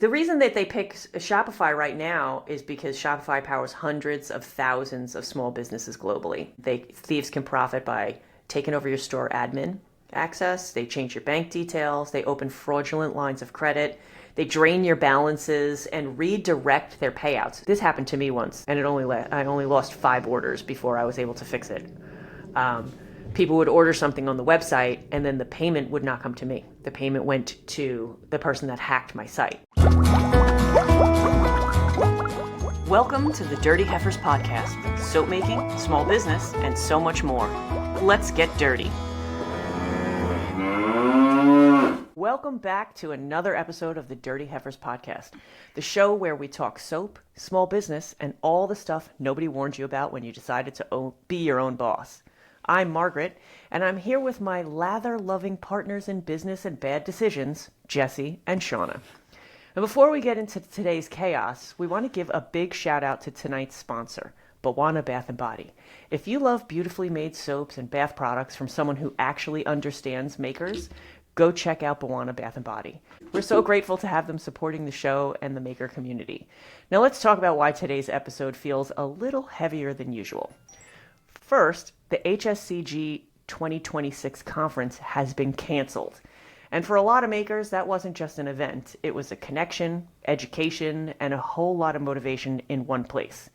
The reason that they pick Shopify right now is because Shopify powers hundreds of thousands of small businesses globally. Thieves can profit by taking over your store admin access. They change your bank details. They open fraudulent lines of credit. They drain your balances and redirect their payouts. This happened to me once, and I only lost 5 orders before I was able to fix it. People would order something on the website, and then the payment would not come to me. The payment went to the person that hacked my site. Welcome to the Dirty Heifers podcast. Soap making, small business, and so much more. Let's get dirty. Welcome back to another episode of the Dirty Heifers podcast, the show where we talk soap, small business, and all the stuff nobody warned you about when you decided to be your own boss. I'm Margaret, and I'm here with my lather-loving partners in business and bad decisions, Jesse and Shauna. And before we get into today's chaos, we want to give a big shout out to tonight's sponsor, Bawana Bath & Body. If you love beautifully made soaps and bath products from someone who actually understands makers, go check out Bawana Bath & Body. We're so grateful to have them supporting the show and the maker community. Now let's talk about why today's episode feels a little heavier than usual. First, the HSCG 2026 conference has been canceled. And for a lot of makers, that wasn't just an event. It was a connection, education, and a whole lot of motivation in one place.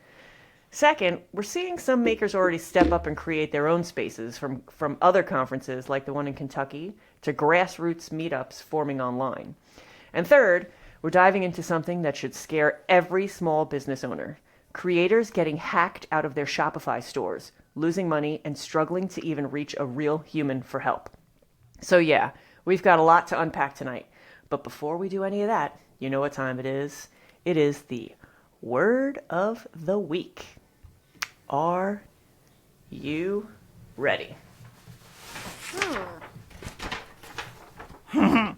Second, we're seeing some makers already step up and create their own spaces from other conferences like the one in Kentucky to grassroots meetups forming online. And third, we're diving into something that should scare every small business owner. Creators getting hacked out of their Shopify stores, losing money, and struggling to even reach a real human for help. So yeah, we've got a lot to unpack tonight. But before we do any of that, you know what time it is. It is the word of the week. Are you ready? All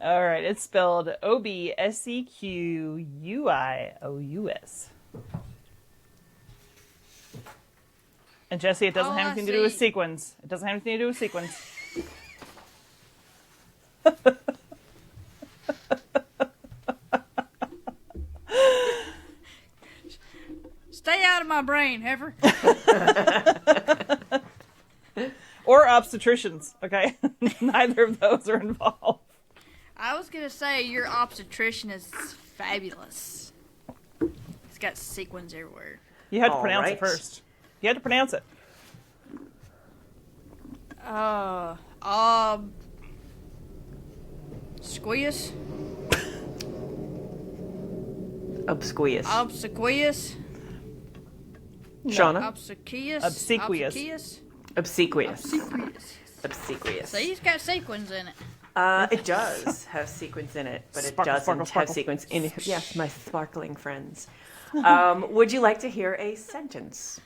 right, it's spelled OBSEQUIOUS. And Jesse, it doesn't have anything to do with sequins. It doesn't have anything to do with sequins. Stay out of my brain, Heifer. Or obstetricians, okay? Neither of those are involved. I was going to say your obstetrician is fabulous. It's got sequins everywhere. You had to pronounce it first. You had to pronounce it. Squeous? Obsequious. Obsequious? Shauna? Obsequious? Obsequious. Obsequious. Obsequious. Obsequious. See, it's got sequins in it. It does have sequins in it, but Sparkle, it doesn't sparkle, sparkle. have sequins in it. Yes, my sparkling friends. Would you like to hear a sentence?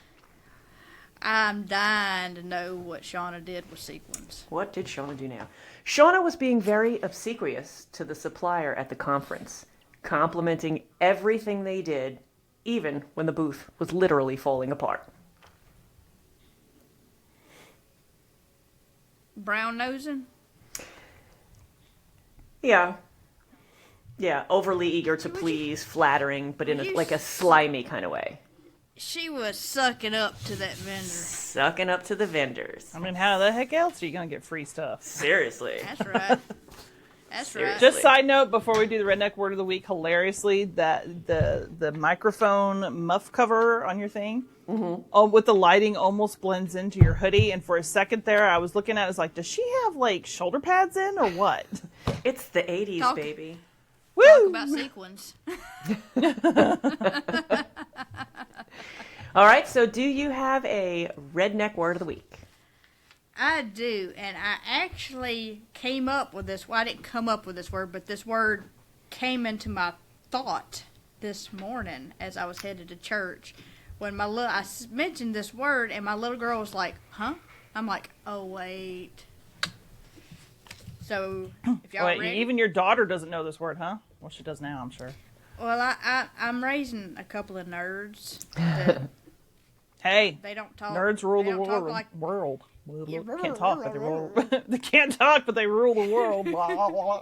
I'm dying to know what Shauna did with sequins. What did Shauna do now? Shauna was being very obsequious to the supplier at the conference, complimenting everything they did, even when the booth was literally falling apart. Brown nosing? Yeah, overly eager to please, flattering, but in like a slimy kind of way. She was sucking up to that vendor. Sucking up to the vendors. I mean, how the heck else are you going to get free stuff? Seriously. That's right. That's right. Just side note, before we do the redneck word of the week, hilariously, that the microphone muff cover on your thing, with the lighting almost blends into your hoodie. And for a second there, I was looking at it, was like, does she have like shoulder pads in or what? It's the 80s, baby. Woo! Talk about sequins. All right, so do you have a redneck word of the week? I do, and I actually came up with this. Well, I didn't come up with this word, but this word came into my thought this morning as I was headed to church. When I mentioned this word, and my little girl was like, "Huh?" I'm like, "Oh wait." So if y'all Wait, ready, even your daughter doesn't know this word, huh? Well, she does now, I'm sure. well, I'm raising a couple of nerds. That Hey, they don't talk. nerds rule they the don't talk world. like Can't talk, but they rule. They can't talk, but they rule the world. Blah, blah, blah.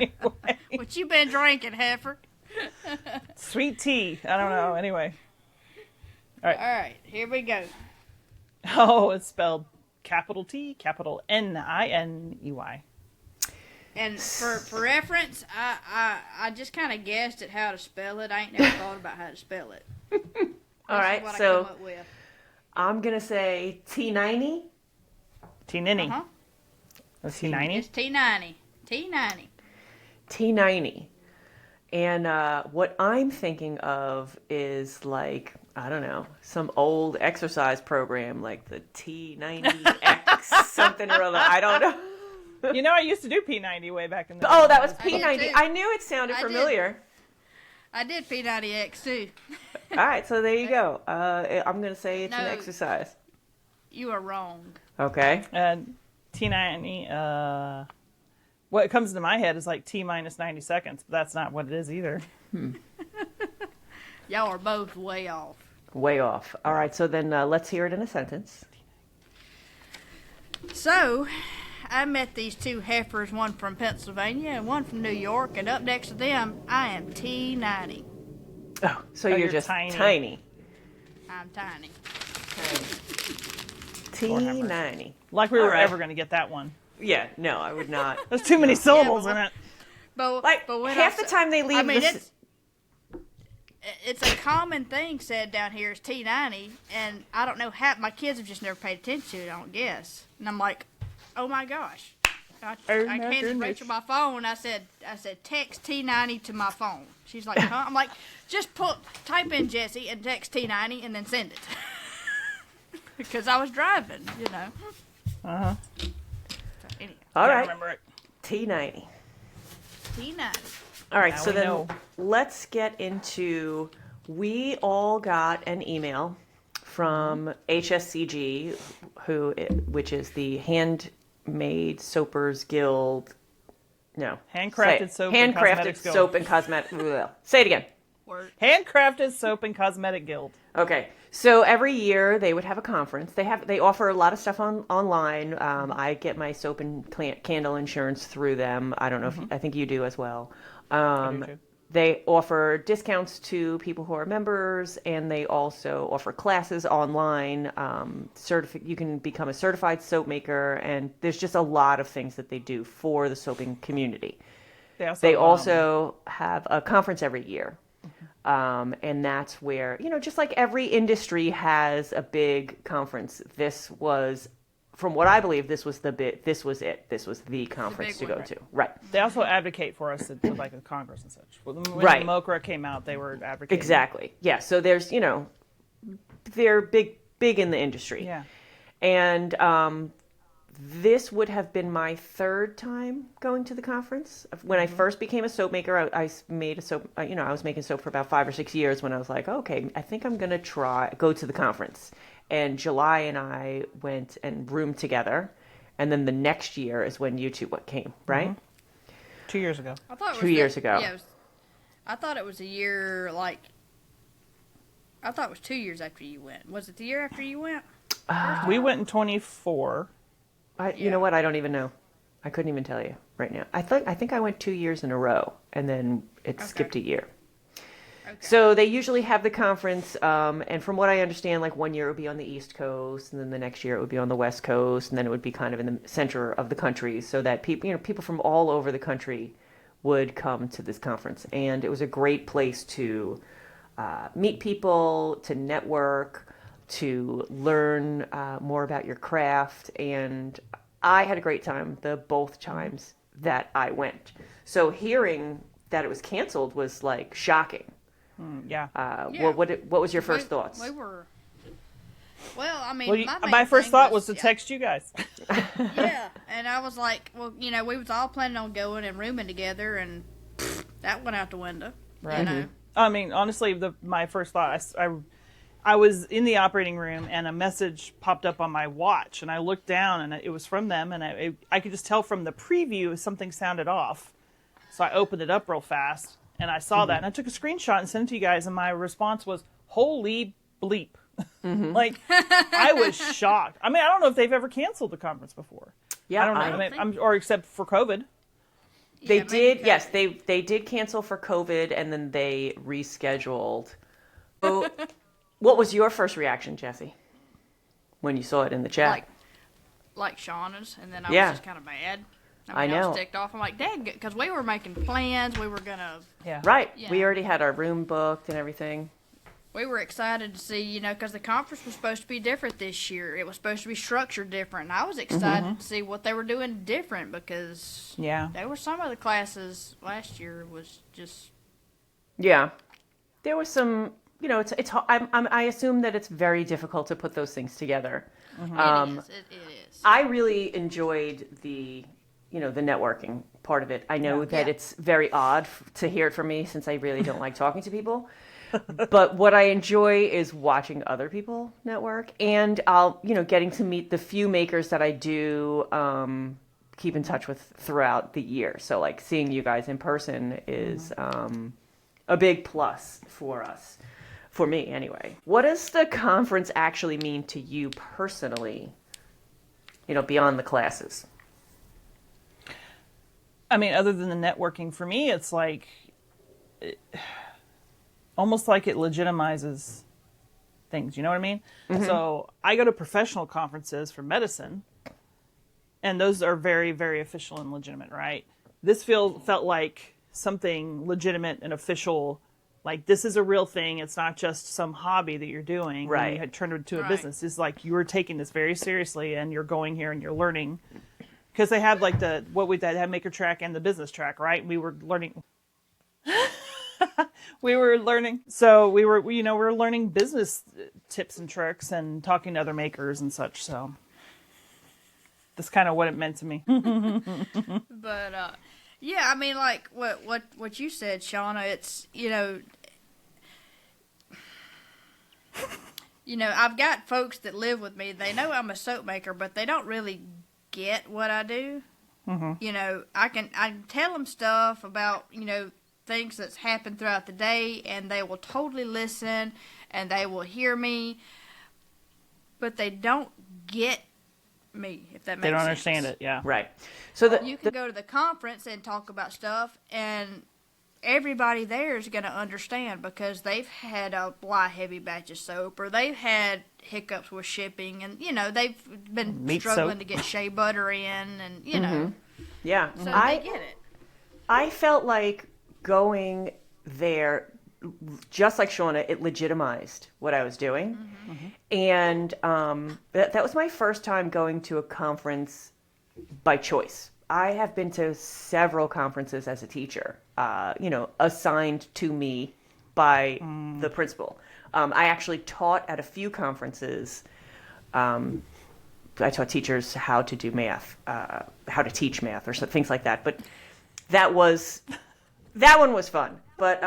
Anyway. What you been drinking, Heifer? Sweet tea. I don't know. Anyway. All All right, here we go. Oh, it's spelled capital T, capital Niney. And for reference, I just kind of guessed at how to spell it. I ain't never thought about how to spell it. All right, What I so come up with. I'm going to say T90. T-Ninny. Uh-huh. That's T-90? It's T90. T90. T90. And what I'm thinking of is like, I don't know, some old exercise program like the T90X something or other. I don't know. You know, I used to do P90 way back in the Oh, that was I did P90. too. I knew it sounded I did. familiar. I did P90X too. All right, so there you go. I'm going to say it's an No. exercise. You are wrong. Okay. And T90, what comes into my head is like T minus 90 seconds, but that's not what it is either. Y'all are both way off. Way off. All right, so then let's hear it in a sentence. So, I met these two heifers, one from Pennsylvania and one from New York, and up next to them, I am T90. Oh, so Oh, you're you're just tiny. tiny. I'm tiny. T90. Like we were All right. ever going to get that one. Yeah, no, I would not. There's too many syllables but- in it. But Like, but when half I the sa- time they leave I mean, this- it's a common thing said down here is T90, and I don't know how my kids have just never paid attention to it. I don't guess, and I'm like, oh my gosh. I Oh, I my handed goodness. Rachel my phone. I said text T90 to my phone. She's like, huh? I'm like, just type in Jesse and text T90 and then send it. Because I was driving, you know. Uh-huh. So, anyhow, All Can't right, remember it. T90. T90. All right, Now so we then know. let's get into. We all got an email from HSCG, which is the Handmade Soapers Guild. No, Handcrafted say it. Soap and Handcrafted Cosmetics Guild. Soap and Cosmetic. Say it again. Word. Handcrafted Soap and Cosmetic Guild. Okay, so every year they would have a conference. They offer a lot of stuff online. I get my soap and candle insurance through them. I don't know if I think you do as well. do too. They offer discounts to people who are members, and they also offer classes online. You can become a certified soap maker, and there's just a lot of things that they do for the soaping community. They also have a conference every year. And that's where, just like every industry has a big conference, this was, from what I believe, this was the conference to big go one. to. Right. They also advocate for us at like a Congress and such. When Right. MOCRA came out, they were advocating. Exactly. Yeah. So there's, they're big in the industry. Yeah. And this would have been my third time going to the conference. When I first became a soap maker, I made a soap. I was making soap for about 5 or 6 years. When I was like, okay, I think I'm gonna go to the conference. And July and I went and roomed together. And then the next year is when you two came, right? 2 years ago. I thought it was 2 years ago. Yeah, I thought it was a year I thought it was 2 years after you went. Was it the year after you went? We went in 24. You know what? I don't even know. I couldn't even tell you right now. I think I went 2 years in a row, and then it skipped a year. Okay. So they usually have the conference, and from what I understand, like 1 year it would be on the East Coast, and then the next year it would be on the West Coast, and then it would be kind of in the center of the country, so that people from all over the country would come to this conference. And it was a great place to meet people, to network, to learn more about your craft. And I had a great time both times that I went. So hearing that it was canceled was like shocking. Yeah. Yeah. What was your first thoughts? We were. Well, I mean, Well, my my main first thing thought was to yeah, text you guys. Yeah, and I was like, well, we was all planning on going and rooming together, and that went out the window. Right. You know. I mean, honestly, my first thought, I was in the operating room and a message popped up on my watch, and I looked down and it was from them, and I could just tell from the preview something sounded off. So I opened it up real fast and I saw that, and I took a screenshot and sent it to you guys, and my response was, holy bleep. Like, I was shocked. I mean, I don't know if they've ever canceled the conference before. Yeah, I don't know. or except for COVID. They Yeah, maybe did, yes, COVID. they did cancel for COVID and then they rescheduled. So, what was your first reaction, Jesse, when you saw it in the chat? Like Shauna's, and then I was Yeah, just kind of mad. I I was know. ticked off. I'm like, dang, because we were making plans. We were gonna, Yeah. Right. you We know, already had our room booked and everything. we were excited to see, because the conference was supposed to be different this year. It was supposed to be structured different. And I was excited to see what they were doing different because Yeah. there were some of the classes last year was just Yeah. There was some, I assume that it's very difficult to put those things together. it is. I really enjoyed the networking part of it. I know that Yeah. it's very odd to hear it from me since I really don't like talking to people. But what I enjoy is watching other people network, and getting to meet the few makers that I do keep in touch with throughout the year. So like seeing you guys in person is a big plus for us, for me anyway. What does the conference actually mean to you personally? Beyond the classes. I mean, other than the networking, for me, it's like almost like it legitimizes things. You know what I mean? So I go to professional conferences for medicine, and those are very, very official and legitimate, right? This felt like something legitimate and official. Like, this is a real thing. It's not just some hobby that you're doing. Right. And you had turned it into a Right. business. It's like you are taking this very seriously, and you're going here and you're learning. Because they have like they had maker track and the business track, right? We were learning. So we were learning business tips and tricks and talking to other makers and such. So that's kind of what it meant to me. But yeah, I mean, like what you said, Shauna. It's I've got folks that live with me. They know I'm a soap maker, but they don't really get what I do. I can tell them stuff about things that's happened throughout the day, and they will totally listen and they will hear me, but they don't get me, if that makes sense. They don't understand it. Yeah. Right. So You can go to the conference and talk about stuff, and everybody there is going to understand because they've had a heavy batch of soap, or they've had hiccups with shipping, and they've been Meat struggling soap. to get shea butter in, and yeah, so they get it. I felt like going there, just like Shauna, it legitimized what I was doing. And that was my first time going to a conference by choice. I have been to several conferences as a teacher, assigned to me by the principal. I actually taught at a few conferences. I taught teachers how to do math, how to teach math, or things like that. But that one was fun. But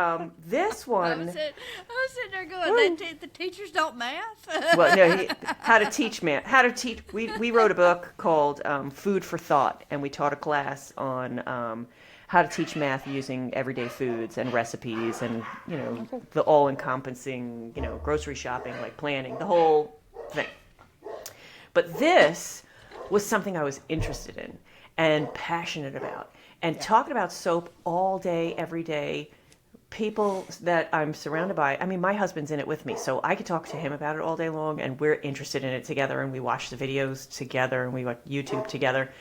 this I one, was sitting there going, the teachers don't math? well, no, how to teach math. How to teach. We wrote a book called Food for Thought, and we taught a class on how to teach math using everyday foods and recipes, and the all-encompassing grocery shopping, like planning, the whole thing. But this was something I was interested in and passionate about, and talking about soap all day, every day. People that I'm surrounded by, I mean, my husband's in it with me, so I could talk to him about it all day long, and we're interested in it together, and we watch the videos together, and we watch YouTube together.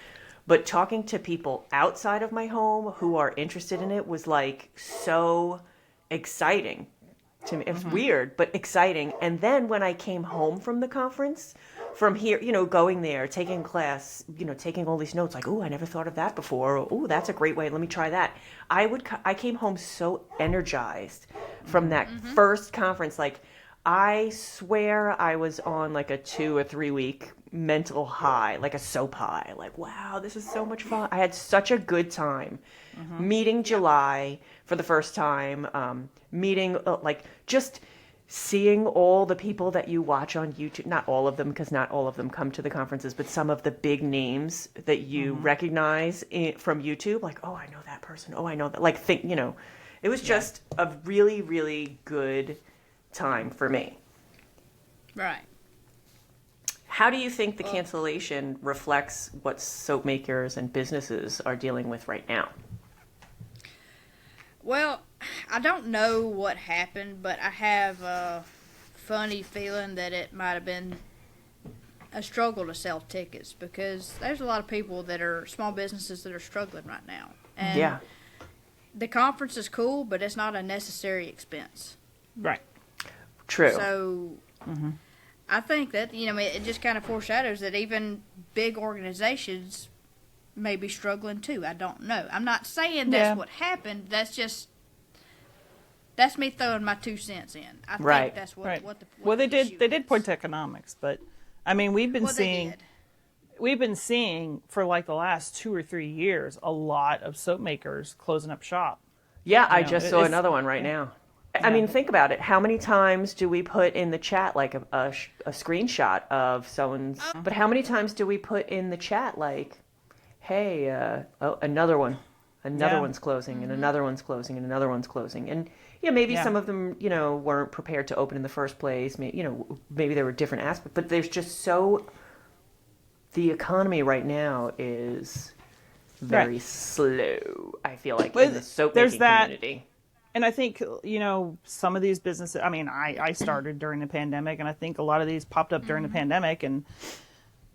But talking to people outside of my home who are interested in it was like so exciting to me. It was weird, but exciting. And then when I came home from the conference, from here, going there, taking class, taking all these notes, like, oh, I never thought of that before. Or, oh, that's a great way. Let me try that. I came home so energized from that first conference. Like, I swear I was on like a 2 or 3 week mental high, like a soap high. Like, wow, this is so much fun. I had such a good time meeting July for the first time, meeting, just seeing all the people that you watch on YouTube, not all of them, because not all of them come to the conferences, but some of the big names that you recognize from YouTube, like, oh, I know that person. Oh, I know that. Like, it was just a really, really good time for me. Right. How do you think the cancellation reflects what soap makers and businesses are dealing with right now? Well, I don't know what happened, but I have a funny feeling that it might have been a struggle to sell tickets because there's a lot of people that are small businesses that are struggling right now. And Yeah. the conference is cool, but it's not a necessary expense. Right. True. So I think that, it just kind of foreshadows that even big organizations may be struggling too. I don't know. I'm not saying that's what happened. That's me throwing my 2 cents in. I think that's what they the issue did is. point to economics, but I mean, we've been They seeing for like the last 2 or 3 years a lot of soap makers closing up shop. Yeah, I know, just saw another one right now. I mean, think about it. How many times do we put in the chat like a screenshot of someone's? But how many times do we put in the chat like, "Hey, another one, one's closing, and another one's closing, and another one's closing," and maybe some of them, weren't prepared to open in the first place. Maybe there were different aspects, but there's just the economy right now is very slow. I feel like in the soap making community. And I think, some of these businesses, I mean, I started during the pandemic, and I think a lot of these popped up during the pandemic, and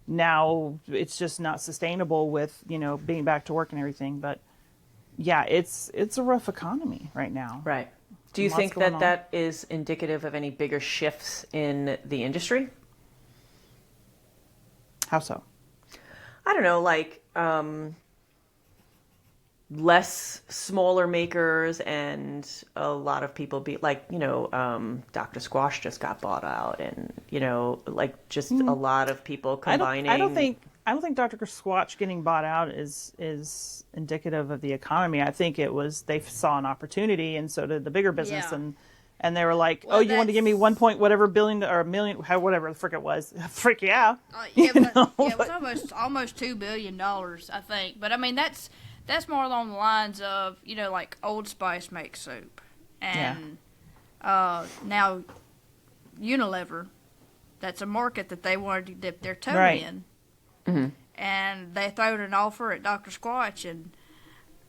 now it's just not sustainable with, being back to work and everything. But yeah, it's a rough economy right now. Right. Do you think that is indicative of any bigger shifts in the industry? How so? I don't know, like less smaller makers and a lot of people Dr. Squash just got bought out and, like just a lot of people combining. I don't think Dr. Squatch getting bought out is indicative of the economy. I think it was they saw an opportunity, and so did the bigger business, and they were like, Well, "Oh, you want to give me 1 point whatever billion or a million, whatever the frick it was? Frick yeah!" It was almost $2 billion, I think. But I mean, that's more along the lines of like Old Spice makes soap, and now Unilever. That's a market that they wanted to dip their toe in. Mm-hmm. And they throwed an offer at Dr. Squatch, and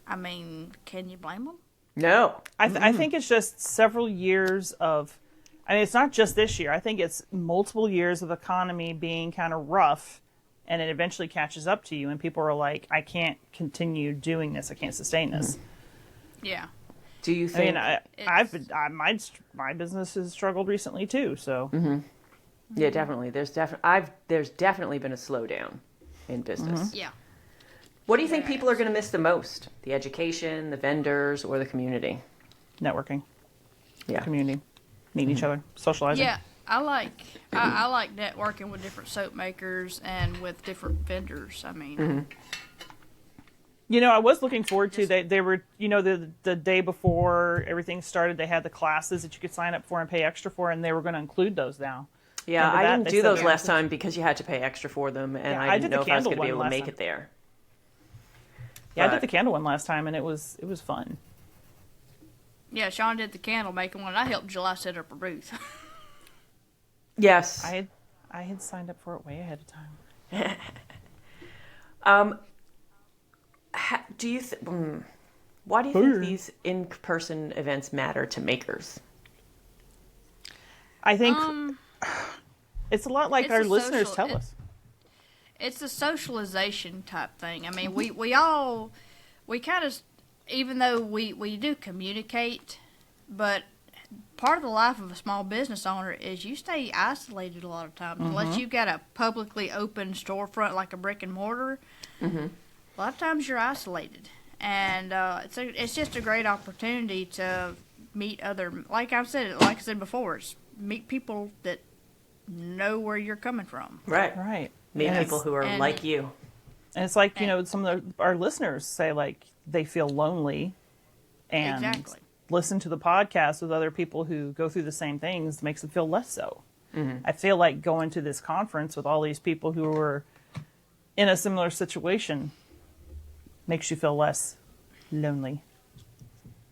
I mean, can you blame them? No. I think it's just several years of, I mean, it's not just this year. I think it's multiple years of the economy being kind of rough, and it eventually catches up to you, and people are like, I can't continue doing this. I can't sustain this. Yeah. Do you think? I mean, my business has struggled recently too, so. Mm-hmm. Yeah, definitely. There's definitely been a slowdown in business. Yeah. What do you think people are going to miss the most? The education, the vendors, or the community? Networking. Yeah. Community. Meeting each other. Socializing. Yeah. I like networking with different soap makers and with different vendors. I mean, I was looking forward to they were the day before everything started, they had the classes that you could sign up for and pay extra for, and they were going to include those now. Yeah, I didn't do those last time because you had to pay extra for them, and I didn't know if I was going to be able to make it there. Yeah, I did the candle one last time, and it was fun. Yeah, Shauna did the candle making one. I helped July set up a booth. Yes. I had signed up for it way ahead of time. Why do you think these in-person events matter to makers? I think it's a lot like our listeners tell us. It's a socialization type thing. I mean, we kind of, even though we do communicate, but part of the life of a small business owner is you stay isolated a lot of times. Unless you've got a publicly open storefront like a brick and mortar, a lot of times you're isolated. And it's just a great opportunity to meet other, like I said before, meet people that know where you're coming from. Right. Meet people who are like you. And it's like, some of our listeners say, like, they feel lonely and listen to the podcast with other people who go through the same things makes them feel less so. I feel like going to this conference with all these people who are in a similar situation makes you feel less lonely.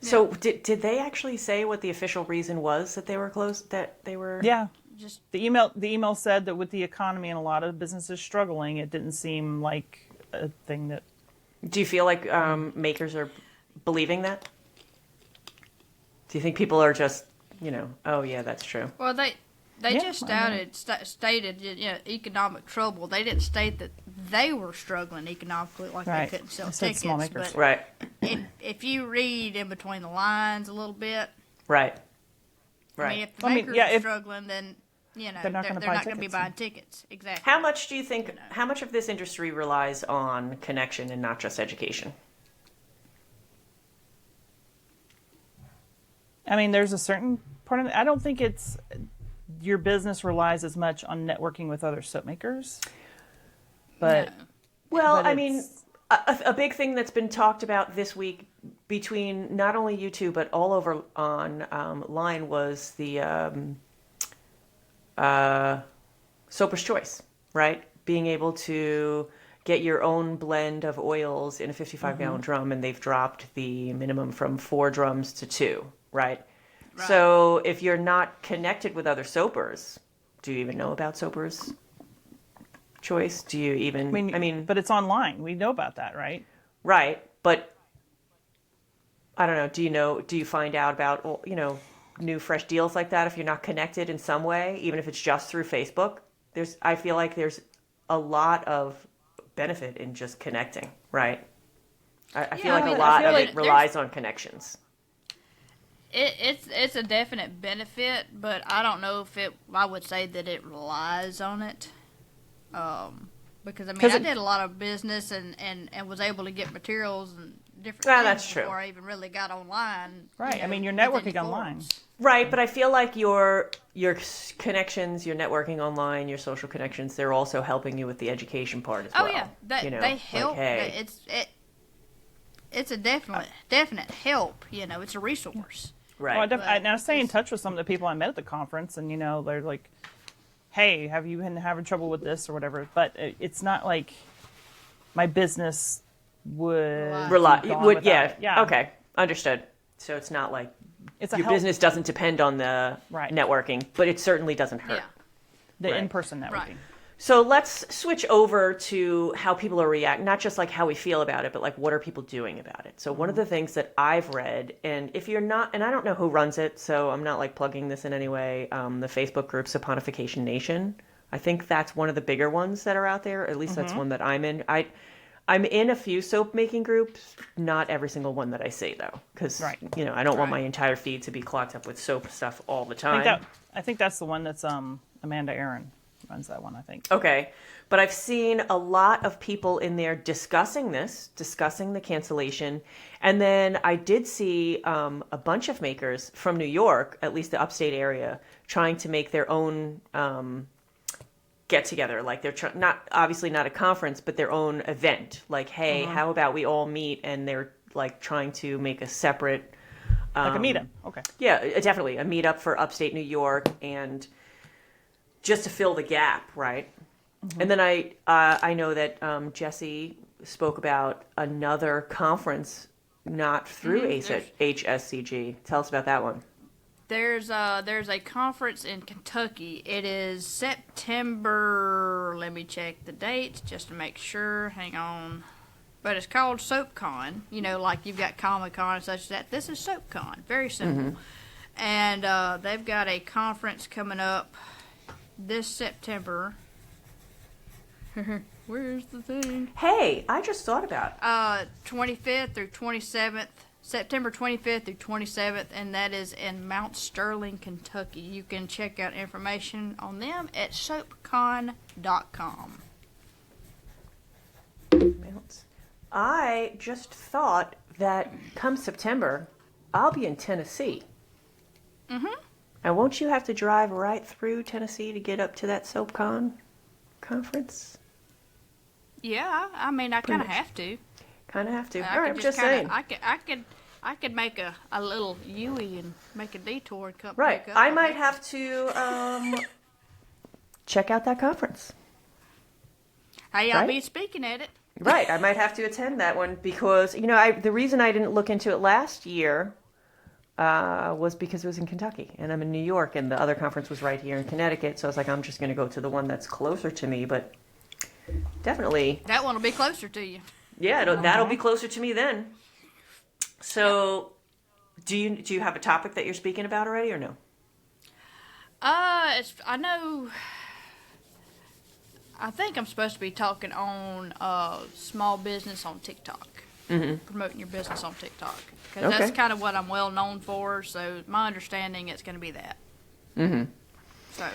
So did they actually say what the official reason was that they were closed? Yeah. Just the email said that with the economy and a lot of businesses struggling, it didn't seem like a thing that. Do you feel like makers are believing that? Do you think people are just, oh yeah, that's true. Well, they Yeah, just why stated economic trouble. They didn't state that they were struggling economically, like Right. they couldn't sell They said tickets. small makers. But Right. if you read in between the lines a little bit, Right. I Right. mean, if the makers are if- struggling, then They're not gonna buy going to be tickets, buying then. tickets. Exactly. How much do you think, how much of this industry relies on connection and not just education? I mean, there's a certain part of it. I don't think it's your business relies as much on networking with other soap makers. But No. Well, But I mean, it's- a big thing that's been talked about this week between not only you two, but all over on line was the Soaper's Choice, right? Being able to get your own blend of oils in a 55-gallon drum, and they've dropped the minimum from 4 drums to 2, right? Right. So if you're not connected with other soapers, do you even know about Soaper's Choice? Do you even, I mean, but it's online. We know about that, right? right, but I don't know, do you find out about, new fresh deals like that if you're not connected in some way, even if it's just through Facebook? I feel like there's a lot of benefit in just connecting, right? I feel Yeah, like I a mean, lot I of feel it like relies on connections. It's a definite benefit, but I don't know if I would say that it relies on it. Because I mean, I did a lot of business and was able to get materials and different Yeah, things that's true. before I even really got online. Right. I mean, you're within networking the online. forums. Right, but I feel like your connections, your networking online, your social connections, they're also helping you with the education part as well. Oh yeah, they help. Like, hey, It's a definite help. It's a resource. right. Well, and I stay in it's- touch with some of the people I met at the conference, and they're like, "Hey, have you been having trouble with this or whatever?" But it's not like my business would be gone without it. Yeah. Okay, understood. So it's not like It's a your help. business doesn't depend on the Right. networking, but it certainly doesn't hurt. Yeah. The Right. in-person networking. Right. So let's switch over to how people are reacting, not just like how we feel about it, but like what are people doing about it. So one of the things that I've read, and if you're not, and I don't know who runs it, so I'm not like plugging this in any way, the Facebook group Saponification Nation. I think that's one of the bigger ones that are out there. At least that's one that I'm in. I'm in a few soap making groups, not every single one that I see though, because Right. I don't want Right. my entire feed to be clogged up with soap stuff all the time. I think that's the one that's Amanda Aaron runs that one. I think. Okay. But I've seen a lot of people in there discussing the cancellation. And then I did see a bunch of makers from New York, at least the upstate area, trying to make their own get together. Like they're obviously not a conference, but their own event. Like, hey, how about we all meet? And they're like trying to make a separate. Like a meetup. Okay. Yeah, definitely. A meetup for upstate New York and just to fill the gap, right? And then I know that Jesse spoke about another conference not through HSCG. Tell us about that one. There's a conference in Kentucky. It is September. Let me check the dates just to make sure. Hang on. But it's called SoapCon. Like you've got Comic-Con and such as that. This is SoapCon. Very simple. And they've got a conference coming up this September. Where's the thing? Hey, I just thought about it. 25th through 27th. September 25th through 27th, and that is in Mount Sterling, Kentucky. You can check out information on them at soapcon.com. I just thought that come September, I'll be in Tennessee. And won't you have to drive right through Tennessee to get up to that SoapCon conference? Yeah, I mean, I kind of much. have to. Kind of have to. I All right, could I'm just saying. I could make a little U-ey and make a detour and come Right. back up. I might have to check out that conference. Hey, I'll right? be speaking at it. Right. I might have to attend that one because, the reason I didn't look into it last year was because it was in Kentucky and I'm in New York and the other conference was right here in Connecticut. So I was like, I'm just going to go to the one that's closer to me, but definitely. That one will be closer to you. Yeah, that'll be closer to me then. So Do you have a topic that you're speaking about already, or no? I know. I think I'm supposed to be talking on small business on TikTok, promoting your business on TikTok, because Okay. that's kind of what I'm well known for. So my understanding, it's going to be that. So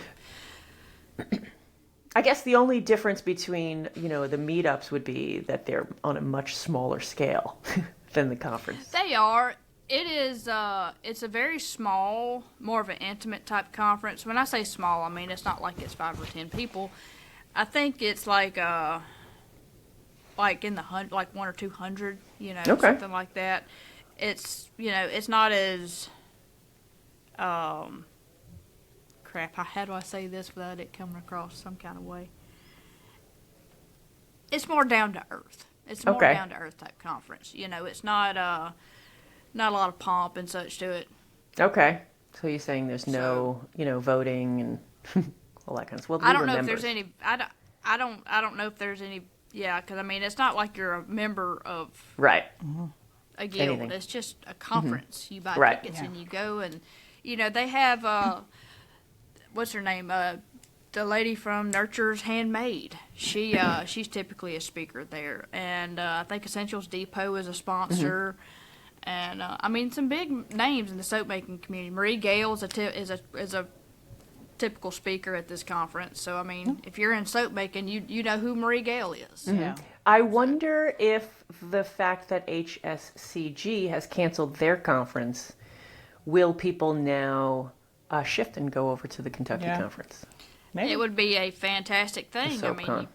I guess the only difference between, the meetups would be that they're on a much smaller scale than the conference. they are. It is. It's a very small, more of an intimate type conference. When I say small, I mean it's not like it's 5 or 10 people. I think it's like in the like 1 or 200, Okay. something like that. It's it's not as crap. How do I say this without it coming across some kind of way? It's more down to earth. It's a more Okay. down to earth type conference. It's not not a lot of pomp and such to it. Okay. So you're saying there's no, voting and all that kind of stuff. Well, I don't know if members. there's any. I don't know if there's any. Yeah, because I mean, it's not like you're a member of Right. a guild. Anything. It's just a conference. You buy Right. tickets and you go, and they have what's her name? The lady from Nurture's Handmade. She's typically a speaker there, and I think Essentials Depot is a sponsor. And I mean, some big names in the soap making community. Marie Gale is a typical speaker at this conference. So I mean, if you're in soap making, you know who Marie Gale is. Yeah. I wonder if the fact that HSCG has canceled their conference, will people now shift and go over to the Kentucky Yeah. conference? Maybe. It would be a fantastic The thing. I SoapCon. mean,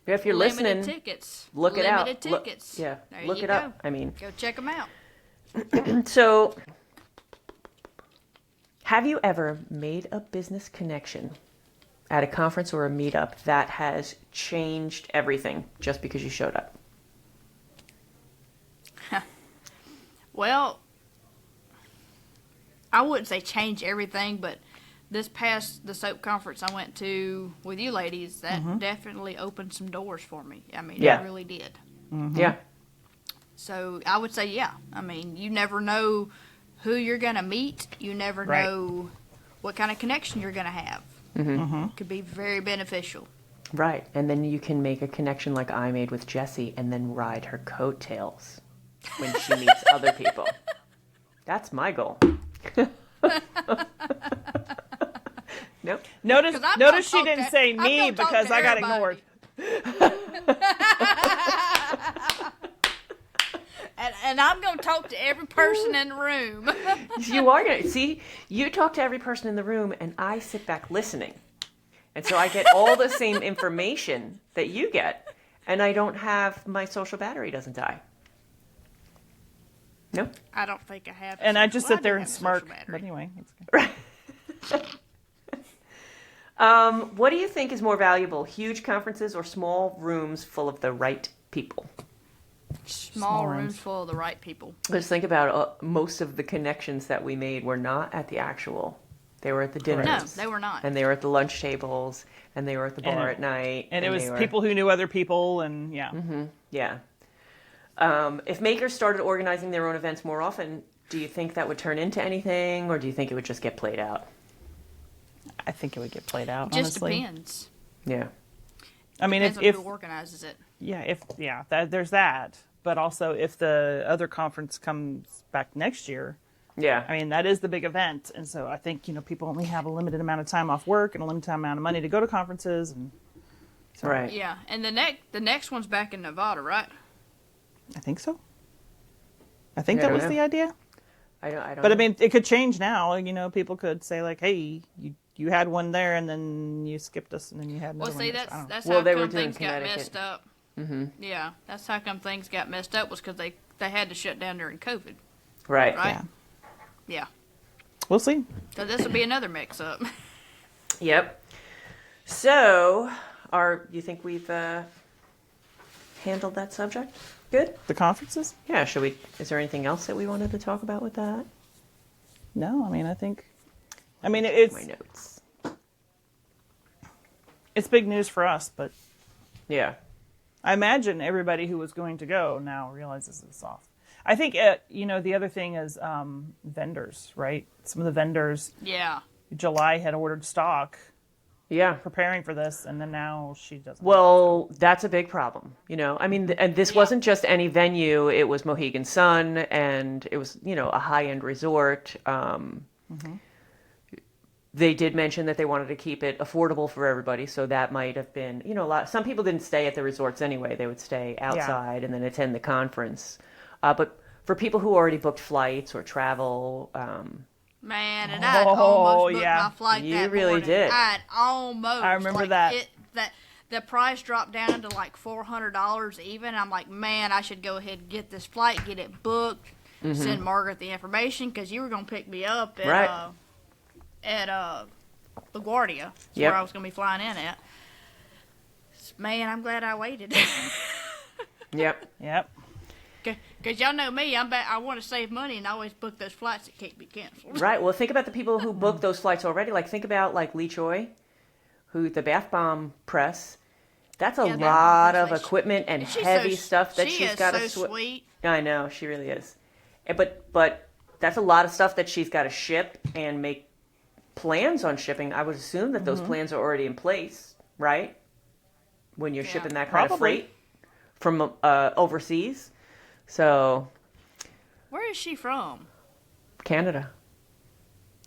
If you're limited listening, tickets. look it out. Limited Look- tickets. yeah, There look you it go. up. I mean, Go check them out. so have you ever made a business connection at a conference or a meetup that has changed everything just because you showed up? Well, I wouldn't say change everything, but this past the soap conference I went to with you ladies, that definitely opened some doors for me. I mean, Yeah. it really did. Yeah. So I would say, yeah. I mean, you never know who you're going to meet. You never Right. know what kind of connection you're going to have. Could be very beneficial. Right. And then you can make a connection like I made with Jessie and then ride her coattails when she meets other people. That's my goal. Nope. Notice 'Cause I'm notice she gonna talk didn't to- say I'm me gonna talk because to I got everybody. ignored. And I'm going to talk to every person in the room. You are going to see, you talk to every person in the room and I sit back listening. And so I get all the same information that you get. And I don't have, my social battery doesn't die. No? I don't think I have. And I just Well, sit there do and have a social smirk. battery. But anyway, it's good. What do you think is more valuable, huge conferences or small rooms full of the right people? Small rooms rooms. full of the right people. Just think about most of the connections that we made were not at the actual. They were at the dinners. No, they were not. And they were at the lunch tables, and they were at the bar at night. And it was they were- people who knew other people, and yeah. Yeah. If makers started organizing their own events more often, do you think that would turn into anything, or do you think it would just get played out? I think it would get played out. Just honestly. depends. Yeah. I mean, Depends if on who organizes it. there's that. But also, if the other conference comes back next year, Yeah. I mean, that is the big event, and so I think people only have a limited amount of time off work and a limited amount of money to go to conferences, and so Right. Yeah, and the next one's back in Nevada, right? I think so. I think I that don't was know. the idea. I don't But I know. mean, it could change now. People could say like, "Hey, you had one there, and then you skipped us, and then you had another Well, see, one." I don't know. that's Well, how they were come doing things got Connecticut. messed up. Mm-hmm. Yeah, that's how come things got messed up was because they had to shut down during COVID, Right. right? Yeah. Yeah. We'll see. So this will be another mix-up. Yep. So, you think we've handled that subject? Good? The conferences? Yeah, is there anything else that we wanted to talk about with that? No, I mean, My it's notes. it's big news for us, but Yeah. I imagine everybody who was going to go now realizes it's off. I think, the other thing is vendors, right? Some of the vendors, Yeah. July had ordered stock Yeah. preparing for this, and then now she doesn't. Well, that's a big problem, I mean, and this Yeah. wasn't just any venue. It was Mohegan Sun, and it was, a high-end resort. They did mention that they wanted to keep it affordable for everybody, so that might have been, some people didn't stay at the resorts anyway. They would stay outside and then attend the conference. But for people who already booked flights or travel, Man, and I almost booked my flight You that really morning. did. I almost. I remember that. The price dropped down to like $400 even. I'm like, man, I should go ahead and get this flight, get it booked, send Margaret the information, because you were going to pick me up at LaGuardia, where I was going to be flying in at. Man, I'm glad I waited. Yep. Because y'all know me, I want to save money and I always book those flights that can't be canceled. Right. Well, think about the people who booked those flights already. Like, think about, like, Lee Choi, who the bath bomb press. That's a lot of equipment and heavy stuff that she's got to She is so sweet. I know, she really is. But that's a lot of stuff that she's got to ship and make plans on shipping. I would assume that those plans are already in place, right? When you're shipping that kind of freight from overseas. So, Where is she from? Canada.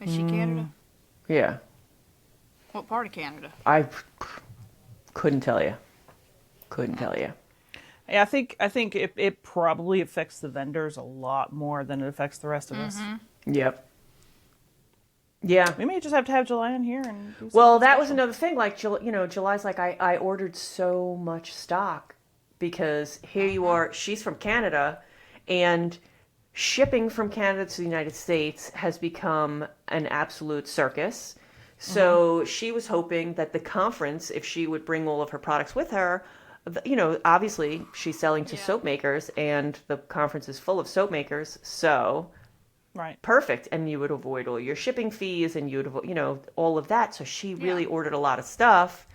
Is she Canada? Yeah. What part of Canada? I couldn't tell you. Yeah, I think it probably affects the vendors a lot more than it affects the rest of us. Yep. Yeah. We may just have to have July in here and do Well, something that was special. another thing. Like, July's like, I ordered so much stock because here you are. She's from Canada, and shipping from Canada to the United States has become an absolute circus. So she was hoping that the conference, if she would bring all of her products with her, obviously she's selling to soap makers, and the conference is full of soap makers. So Right. perfect. And you would avoid all your shipping fees, and you would avoid, all of that. So she really ordered a lot of stuff,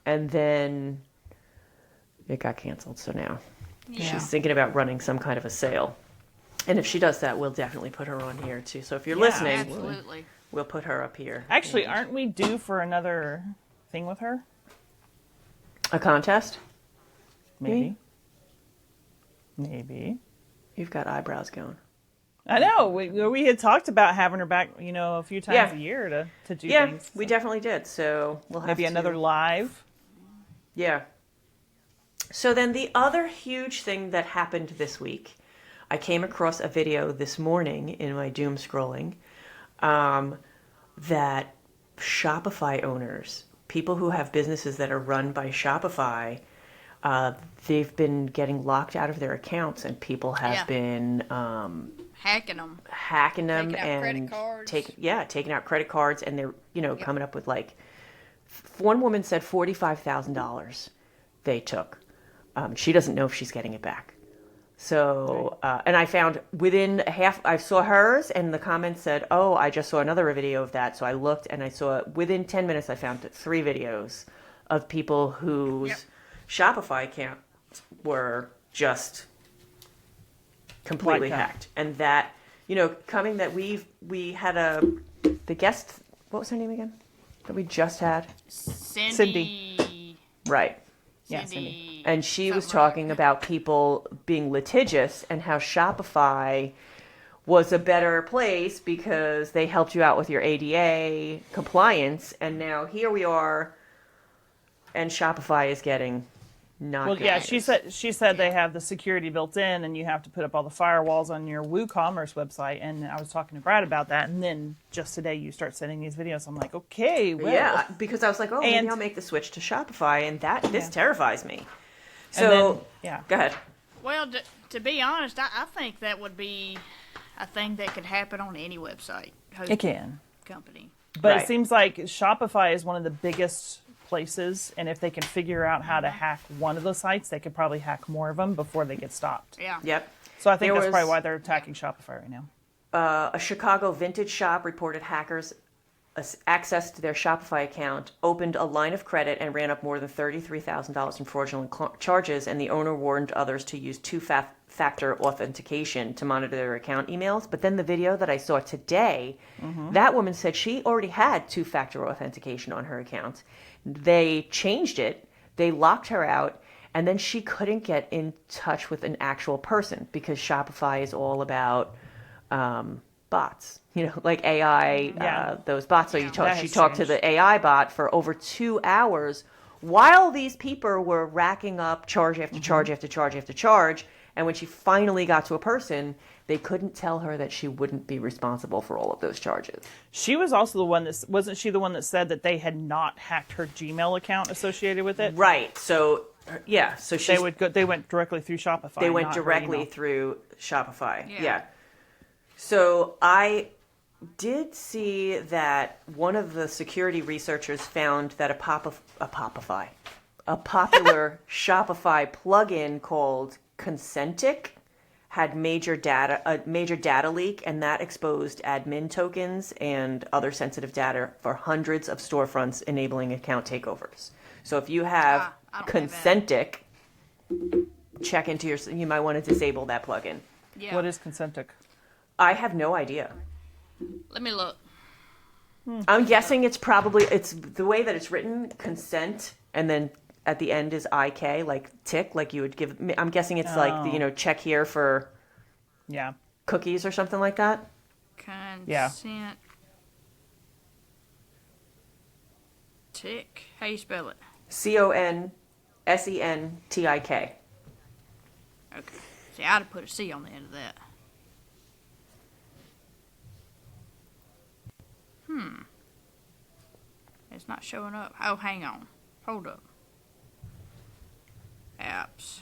and then it got canceled. So now she's thinking about running some kind of a sale. And if she does that, we'll definitely put her on here too. So if you're listening, Absolutely. we'll put her up here. Actually, aren't we due for another thing with her? A contest? Maybe. You've got eyebrows going. I know. We had talked about having her back, a few times a year to do Yeah, things. we definitely did. So we'll have Maybe another live. Yeah. So then the other huge thing that happened this week, I came across a video this morning in my doom scrolling that Shopify owners, people who have businesses that are run by Shopify, they've been getting locked out of their accounts, and people have been hacking them. Taking out and credit cards. Taking out credit cards, and they're coming up with, like, one woman said $45,000 they took. She doesn't know if she's getting it back. So, and I found I saw hers, and the comments said, oh, I just saw another video of that. So I looked, and I saw within 10 minutes, I found 3 videos of people whose Shopify accounts were just completely hacked. And that, coming that we had the guest, what was her name again? That we just had? Cindy. Right. Yeah, Cindy. And she was talking about people being litigious, and how Shopify was a better place because they helped you out with your ADA compliance. And now here we are, and Shopify is getting not Well, good yeah, news. she said they have the security built in, and you have to put up all the firewalls on your WooCommerce website. And I was talking to Brad about that, and then just today you start sending these videos. I'm like, okay, well, Yeah, because I was like, maybe And- I'll make the switch to Shopify, and this terrifies me. So, go ahead. Well, to be honest, I think that would be a thing that could happen on any website. It can. Company. But Right. it seems like Shopify is one of the biggest places, and if they can figure out how to hack one of the sites, they could probably hack more of them before they get stopped. Yeah. Yep. So I think There that's was- probably why they're attacking Shopify right now. A Chicago vintage shop reported hackers accessed their Shopify account, opened a line of credit, and ran up more than $33,000 in fraudulent charges, and the owner warned others to use two-factor authentication to monitor their account emails. But then the video that I saw today, that woman said she already had two-factor authentication on her account. They changed it. They locked her out. And then she couldn't get in touch with an actual person because Shopify is all about bots, like AI, those bots. So she talked to the AI bot for over 2 hours while these people were racking up charge after charge after charge after charge. And when she finally got to a person, they couldn't tell her that she wouldn't be responsible for all of those charges. She was also the one that, wasn't she the one that said that they had not hacked her Gmail account associated with it? Right. So, yeah. So they went directly through Shopify. They went directly through Shopify. Yeah. So I did see that one of the security researchers found that a popular Shopify plugin called Cosmetic had a major data leak, and that exposed admin tokens and other sensitive data for hundreds of storefronts, enabling account takeovers. So if you have Cosmetic, check into you might want to disable that plugin. Yeah. What is Cosmetic? I have no idea. Let me look. I'm guessing it's the way that it's written, consent, and then at the end is IK, like tick, like you would give. I'm guessing it's like, check here for cookies or something like that. Consent. Tick. How you spell it? CONSENTIK. Okay. See, I'd have put a C on the end of that. It's not showing up. Oh, hang on. Hold up. Apps.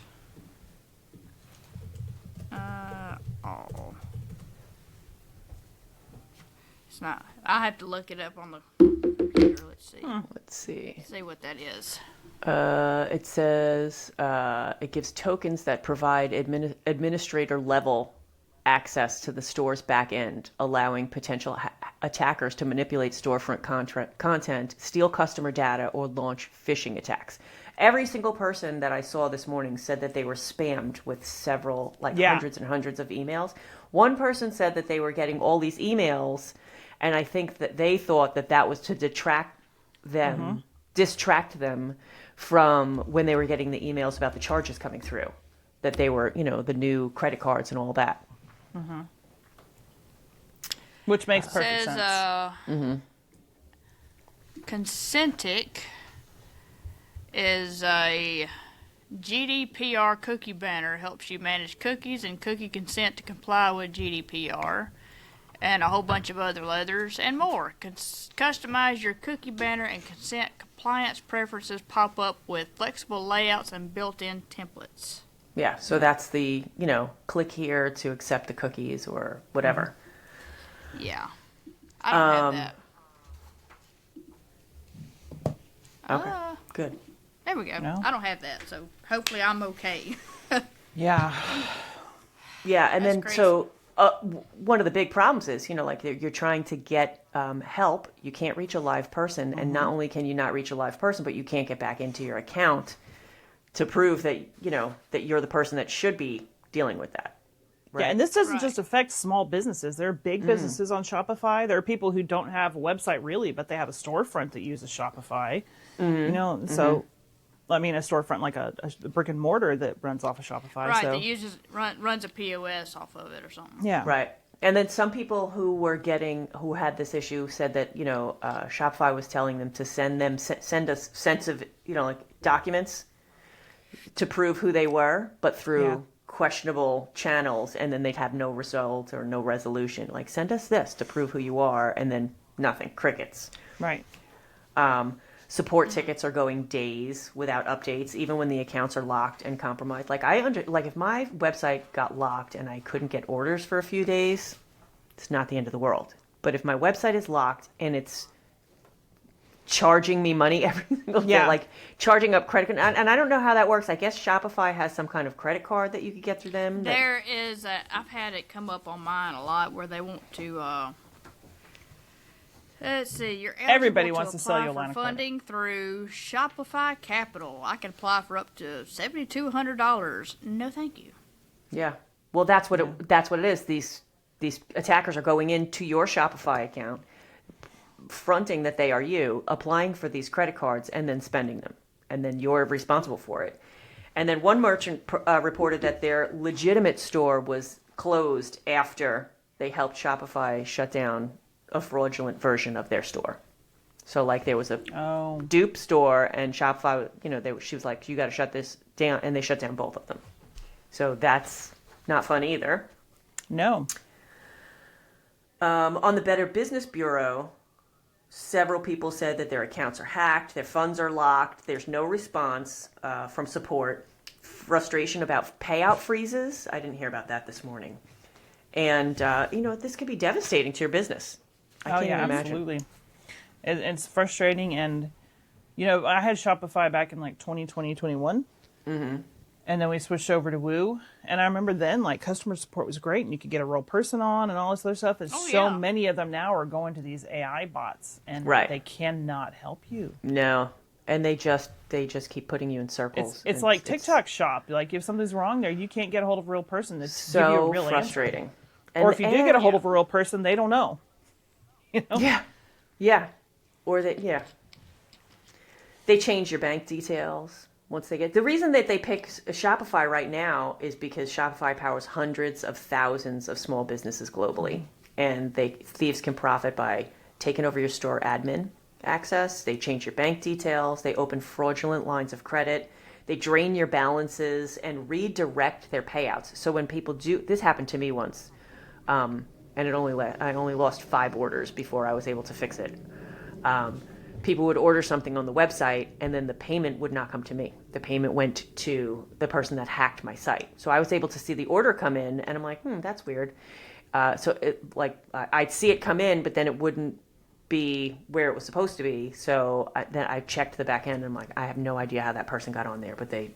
It's not. I have to look it up on the computer. Let's see. Let's see. See what that is. It says it gives tokens that provide administrator level access to the store's back end, allowing potential attackers to manipulate storefront content, steal customer data, or launch phishing attacks. Every single person that I saw this morning said that they were spammed with several, hundreds and hundreds of emails. One person said that they were getting all these emails, and I think that they thought that was to distract them from when they were getting the emails about the charges coming through, that they were, the new credit cards and all that. Mm-hmm. Which makes perfect sense. Cosmetic is a GDPR cookie banner. Helps you manage cookies and cookie consent to comply with GDPR, and a whole bunch of other letters and more. Customize your cookie banner and consent compliance preferences pop up with flexible layouts and built-in templates. Yeah, so that's the, click here to accept the cookies or whatever. Yeah. I don't have that. Okay, good. There we go. No? I don't have that, so hopefully I'm okay. Yeah. Yeah, and That's then crazy. so one of the big problems is, you're trying to get help. You can't reach a live person, and not only can you not reach a live person, but you can't get back into your account to prove that, that you're the person that should be dealing with that. Right? Yeah, and this doesn't just affect small businesses. There are big businesses on Shopify. There are people who don't have a website really, but they have a storefront that uses Shopify. So, I mean, a storefront like a brick and mortar that runs off of Shopify. Right, so. that runs a POS off of it or something. Yeah. Right. And then some people who had this issue said that, Shopify was telling them to send us sensitive, documents to prove who they were, but through questionable channels, and then they'd have no result or no resolution. Like, send us this to prove who you are, and then nothing, crickets. Right. Support tickets are going days without updates, even when the accounts are locked and compromised. If my website got locked and I couldn't get orders for a few days, it's not the end of the world. But if my website is locked and it's charging me money every single day, like charging up credit, and I don't know how that works. I guess Shopify has some kind of credit card that you could get through them. There is I've had it come up on mine a lot where they want to let's see, you're eligible Everybody wants to sell apply you a for line of credit. funding through Shopify Capital. I can apply for up to $7,200. No, thank you. Yeah. Well, that's what it is. These attackers are going into your Shopify account, fronting that they are you, applying for these credit cards, and then spending them, and then you're responsible for it. And then one merchant reported that their legitimate store was closed after they helped Shopify shut down a fraudulent version of their store. So like there was a dupe store, and Shopify, she was like, you got to shut this down, and they shut down both of them. So that's not fun either. No. On the Better Business Bureau, several people said that their accounts are hacked, their funds are locked, there's no response from support, frustration about payout freezes. I didn't hear about that this morning. And, this could be devastating to your business. I can't even imagine. Absolutely. It's frustrating. And, I had Shopify back in like 2020, 21. Mm-hmm. And then we switched over to Woo. And I remember then, like, customer support was great, and you could get a real person on and all this other stuff. And many of them now are going to these AI bots, and they cannot help you. No. And they just keep putting you in circles. It's like TikTok Shop. Like, if something's wrong there, you can't get a hold of a real person to so give you a real frustrating. Answer. Or if you do get a hold of a real person, they don't know. Yeah. Or they change your bank details. Once they get the reason that they pick Shopify right now is because Shopify powers hundreds of thousands of small businesses globally, and thieves can profit by taking over your store admin access. They change your bank details. They open fraudulent lines of credit. They drain your balances and redirect their payouts. So when people this happened to me once, and I only lost 5 orders before I was able to fix it. People would order something on the website, and then the payment would not come to me. The payment went to the person that hacked my site. So I was able to see the order come in, and I'm like, that's weird. I'd see it come in, but then it wouldn't be where it was supposed to be. So then I checked the back end, and I'm like, I have no idea how that person got on there, but they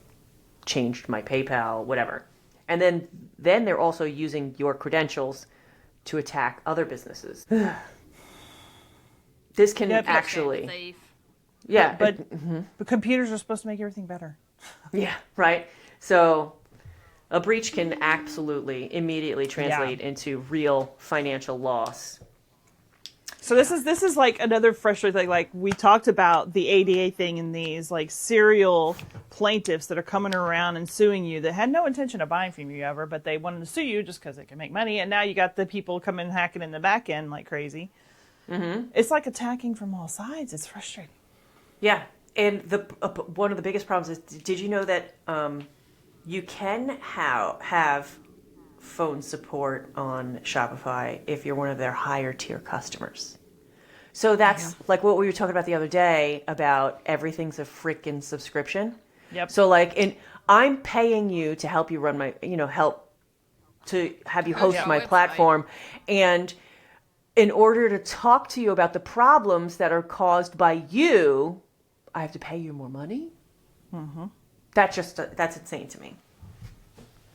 changed my PayPal, whatever. And then they're also using your credentials to attack other businesses. This can actually... Yeah. But computers are supposed to make everything better. Yeah, right. So a breach can absolutely immediately translate into real financial loss. So this is like another frustrating thing. Like, we talked about the ADA thing and these like serial plaintiffs that are coming around and suing you that had no intention of buying from you ever, but they wanted to sue you just because they can make money. And now you got the people coming hacking in the back end like crazy. Mm-hmm. It's like attacking from all sides. It's frustrating. Yeah, and one of the biggest problems is, did you know that you can have phone support on Shopify if you're one of their higher tier customers? So that's like what we were talking about the other day about everything's a freaking subscription. Yep. So I'm paying you to help you run my, help to have you host my platform, and in order to talk to you about the problems that are caused by you, I have to pay you more money? Mm-hmm. That's insane to me.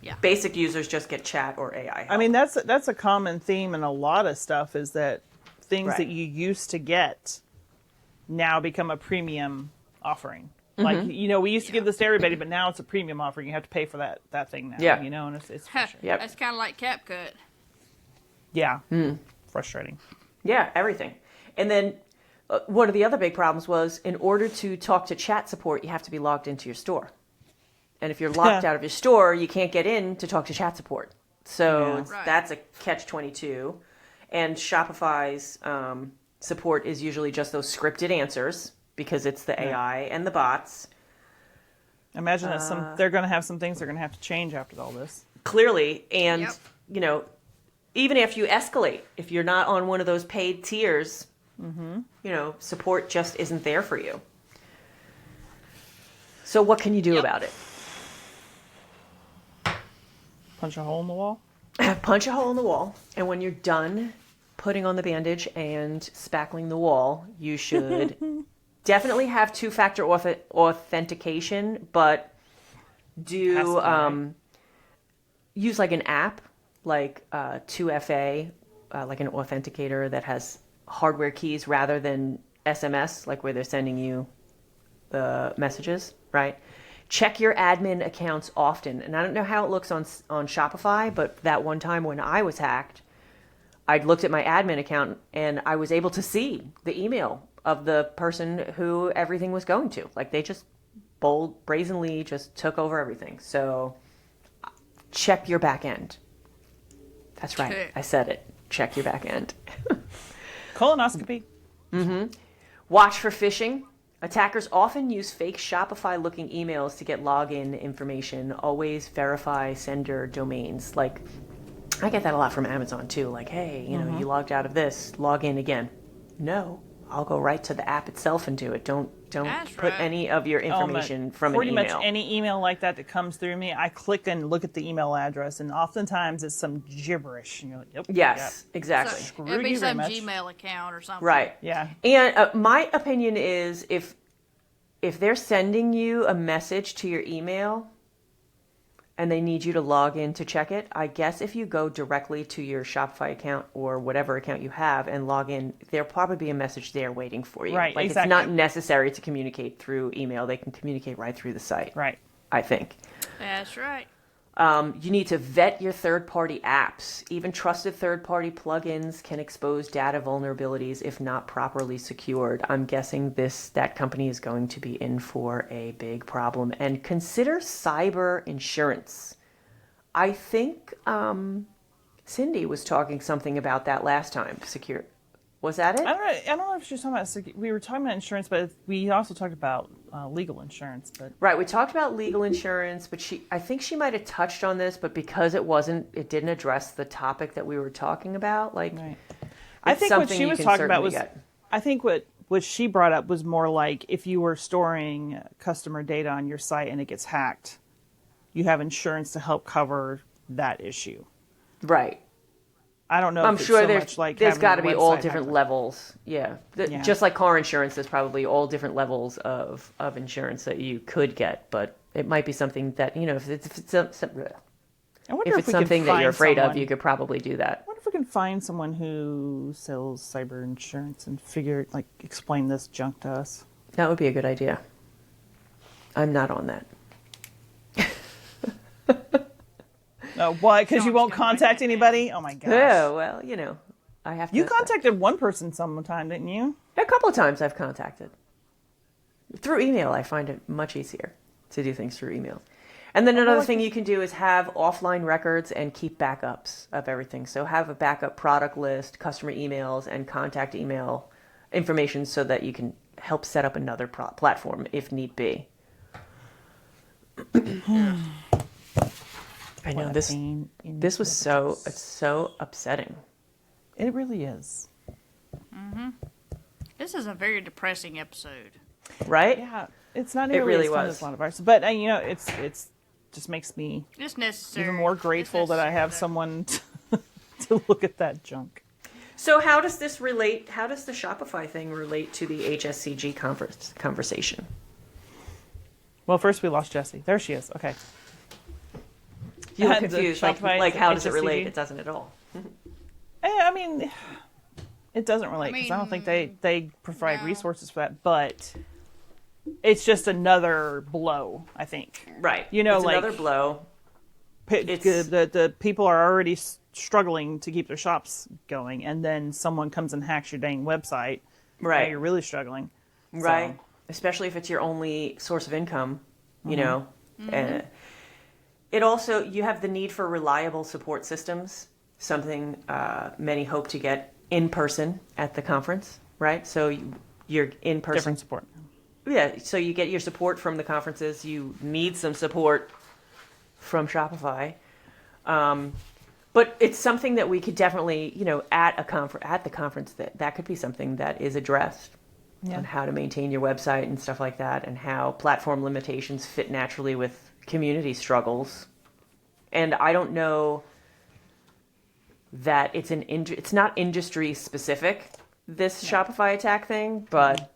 Yeah. Basic users just get chat or AI help. I mean, that's a common theme in a lot of stuff, is that things that you used to get now become a premium offering. Mm-hmm. Like, we used to give this to everybody, but now it's a premium offering. You have to pay for that thing now. Yeah. And it's frustrating. Yep. That's kind of like CapCut. Yeah. Frustrating. Yeah, everything. And then one of the other big problems was, in order to talk to chat support, you have to be logged into your store. And if you're locked out of your store, you can't get in to talk to chat support. So that's a catch-22. And Shopify's support is usually just those scripted answers, because it's the AI and the bots. Imagine that they're going to have some things they're going to have to change after all this. Clearly. And, even if you escalate, if you're not on one of those paid tiers, support just isn't there for you. So what can you do about it? Punch a hole in the wall? Punch a hole in the wall. And when you're done putting on the bandage and spackling the wall, you should definitely have 2-factor authentication, but use like an app, like 2FA, like an authenticator that has hardware keys rather than SMS, like where they're sending you the messages, right? check your admin accounts often. And I don't know how it looks on Shopify, but that one time when I was hacked, I'd looked at my admin account and I was able to see the email of the person who everything was going to. Like they just brazenly just took over everything. So check your back end. That's right. Okay. I said it. Check your back end. Colonoscopy. Watch for phishing. Attackers often use fake Shopify-looking emails to get login information. Always verify sender domains. Like, I get that a lot from Amazon, too. Like, hey, you logged out of this. Log in again. No. I'll go right to the app itself and do it. Don't That's put right. any of your information from an email. Pretty much any email like that comes through me, I click and look at the email address, and oftentimes it's some gibberish. And you're like, yep. Yes, exactly. So it'd be you very some much. Gmail account or something. Right. Yeah. And my opinion is if they're sending you a message to your email and they need you to log in to check it, I guess if you go directly to your Shopify account or whatever account you have and log in, there'll probably be a message there waiting for you. Right, Like exactly. It's not necessary to communicate through email. They can communicate right through the site. Right. I think. That's right. You need to vet your third-party apps. Even trusted third-party plugins can expose data vulnerabilities if not properly secured. I'm guessing that company is going to be in for a big problem. And consider cyber insurance. I think Cindy was talking something about that last time. Secure. Was that it? I don't know if she was talking about. We were talking about insurance, but we also talked about legal insurance. But Right, we talked about legal insurance, but I think she might have touched on this, but because it didn't address the topic that we were talking about. Like, right. I think what she was talking about was. I think what she brought up was more like if you were storing customer data on your site and it gets hacked, you have insurance to help cover that issue. Right. I don't know. I'm if it's sure so there's much like there's having got to your be all website different hacked. levels. Yeah. Yeah. Just like car insurance, there's probably all different levels of insurance that you could get, but it might be something that, if it's I wonder if if it's we something can that find you're afraid someone, of, you could probably do that. I wonder if we can find someone who sells cyber insurance and explain this junk to us. That would be a good idea. I'm not on that. No, why? Because you Someone's won't gonna write contact that down. anybody? Oh my gosh. Oh, well, I have to. You contacted one person sometime, didn't you? A couple of times I've contacted. Through email, I find it much easier to do things through email. And then another thing you can do is have offline records and keep backups of everything. So have a backup product list, customer emails, and contact email information so that you can help set up another platform if need be. I know this was so upsetting. It really is. This is a very depressing episode. Right? Yeah, it's not It nearly really as fun was. as a lot of ours, but it's just makes me It's necessary. even more grateful that I have someone to look at that junk. So how does this relate? How does the Shopify thing relate to the HSCG conversation? Well, first we lost Jessie. There she is. Okay. You look The confused. Shopify Like how does it HSCG? relate? It doesn't at all. I mean, it doesn't relate because I don't think they provide no. resources for that, but it's just another blow, I think. Right. You know, it's like another blow. the people are already struggling to keep their shops going, and then someone comes and hacks your dang website. Right. Now you're really struggling. Right. So, Especially if it's your only source of income, you know. It also, you have the need for reliable support systems, something many hope to get in person at the conference, right? So you're in person. different support. Yeah, so you get your support from the conferences. You need some support from Shopify. But it's something that we could definitely, at the conference, that could be something that is addressed on how to maintain your website and stuff like that, and how platform limitations fit naturally with community struggles. And I don't know that it's not industry specific, this Shopify attack thing, but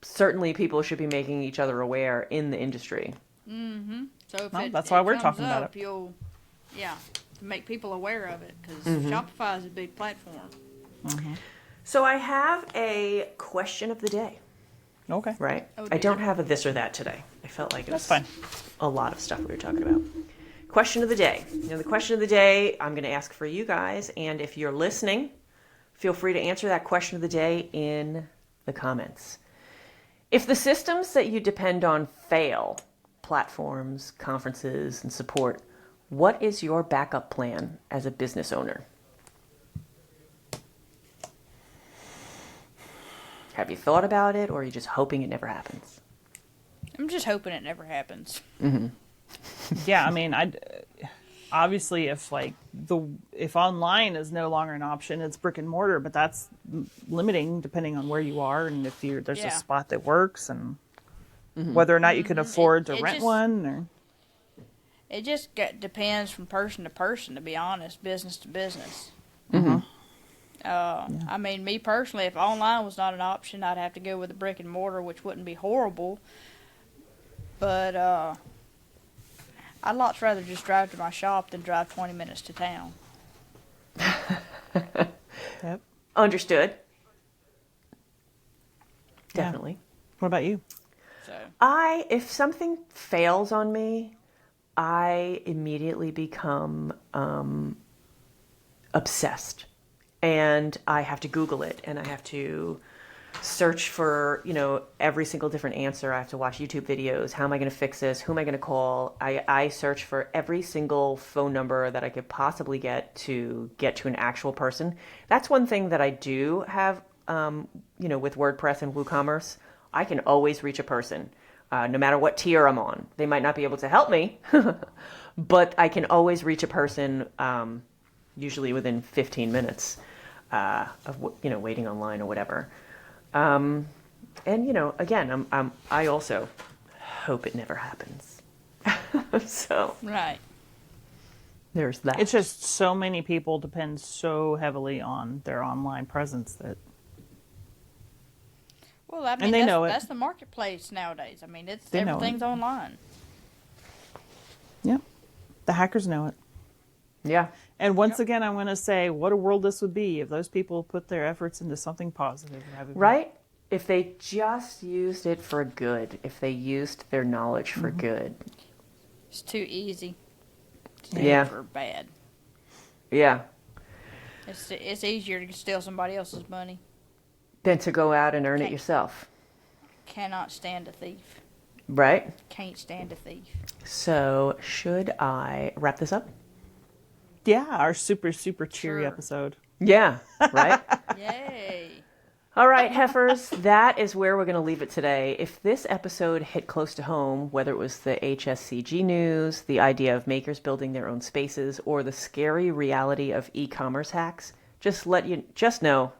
certainly people should be making each other aware in the industry. Mm-hmm. So if Well, it, that's why it we're comes talking about up, it. You'll, to make people aware of it because Mm-hmm. Shopify is a big platform. So I have a question of the day. Okay. right? Oh, I dear. don't have a this or that today. I felt like it was That's fine. a lot of stuff we were talking about. Question of the day. Now, the question of the day I'm going to ask for you guys, and if you're listening, feel free to answer that question of the day in the comments. If the systems that you depend on fail, platforms, conferences, and support, what is your backup plan as a business owner? Have you thought about it, or are you just hoping it never happens? I'm just hoping it never happens. Yeah, I mean, obviously if if online is no longer an option, it's brick and mortar, but that's limiting depending on where you are and if there's a spot that works and whether or not you can afford to rent one. Or It just depends from person to person, to be honest, business to business. I mean, me personally, if online was not an option, I'd have to go with a brick and mortar, which wouldn't be horrible. But I'd lots rather just drive to my shop than drive 20 minutes to town. Yep. Understood. Definitely. What about you? So If something fails on me, I immediately become obsessed. And I have to Google it, and I have to search for, every single different answer. I have to watch YouTube videos. How am I going to fix this? Who am I going to call? I search for every single phone number that I could possibly get to an actual person. That's one thing that I do have, with WordPress and WooCommerce. I can always reach a person, no matter what tier I'm on. They might not be able to help me, but I can always reach a person, usually within 15 minutes of waiting online or whatever. And again, I also hope it never happens. So right. there's that. It's just so many people depend so heavily on their online presence that. Well, I mean, And they know it. That's the marketplace nowadays. I mean, They know everything's it. online. Yep. The hackers know it. Yeah. And once again, I'm going to say, what a world this would be if those people put their efforts into something positive. Right? If they just used it for good, if they used their knowledge for good. It's too easy to do Yeah. it for bad. Yeah. It's easier to steal somebody else's money. Then to go out and earn it Okay. yourself. Cannot stand a thief. Right? Can't stand a thief. So should I wrap this up? Yeah, our super, super cheery Sure. episode. Yeah. Right? Yay. All right, Heifers, that is where we're going to leave it today. If this episode hit close to home, whether it was the HSCG news, the idea of makers building their own spaces, or the scary reality of e-commerce hacks, just know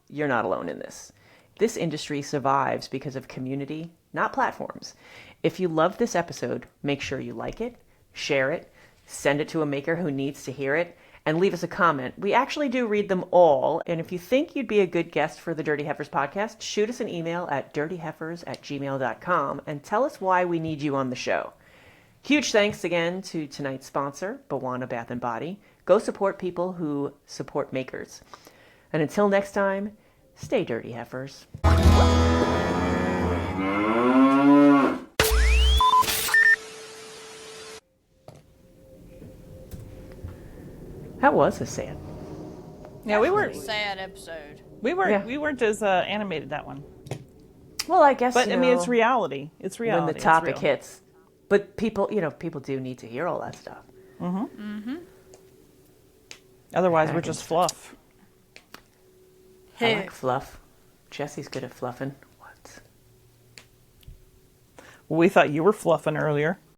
you're not alone in this. This industry survives because of community, not platforms. If you loved this episode, make sure you like it, share it, send it to a maker who needs to hear it, and leave us a comment. We actually do read them all. And if you think you'd be a good guest for the Dirty Heifers podcast, shoot us an email at dirtyheifers@gmail.com and tell us why we need you on the show. Huge thanks again to tonight's sponsor, Bawana Bath & Body. Go support people who support makers. And until next time, stay dirty, Heifers. That was a sad. Yeah, we weren't. Sad episode. We weren't. Yeah. We weren't as animated that one. Well, I guess. But I mean, it's reality. It's reality. When the It's topic real. hits, but people do need to hear all that stuff. Otherwise, we're just fluff. I like fluff. Jesse's good at fluffing. What? We thought you were fluffing earlier.